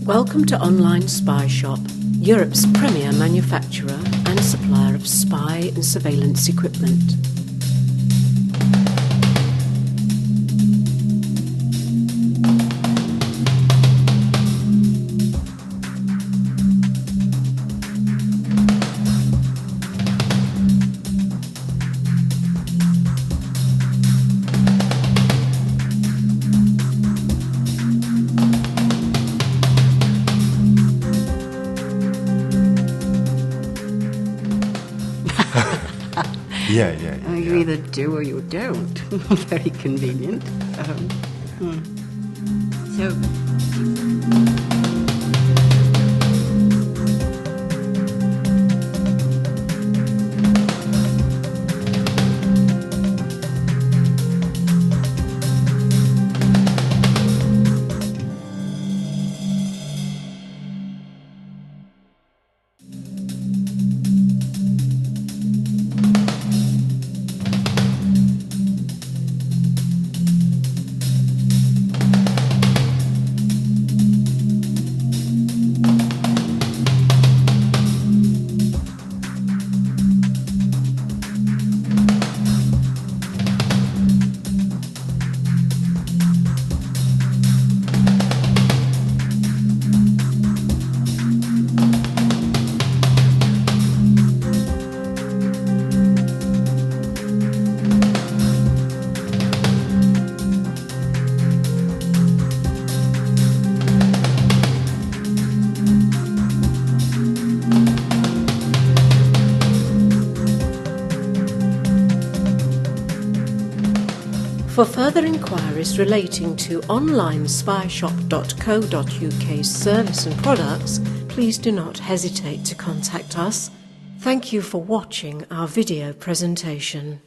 Welcome to Online Spy Shop, Europe's premier manufacturer and supplier of spy and surveillance equipment. Yeah. You either do or you don't. Very convenient. So. For further inquiries relating to onlinespyshop.co.uk's service and products, please do not hesitate to contact us. Thank you for watching our video presentation.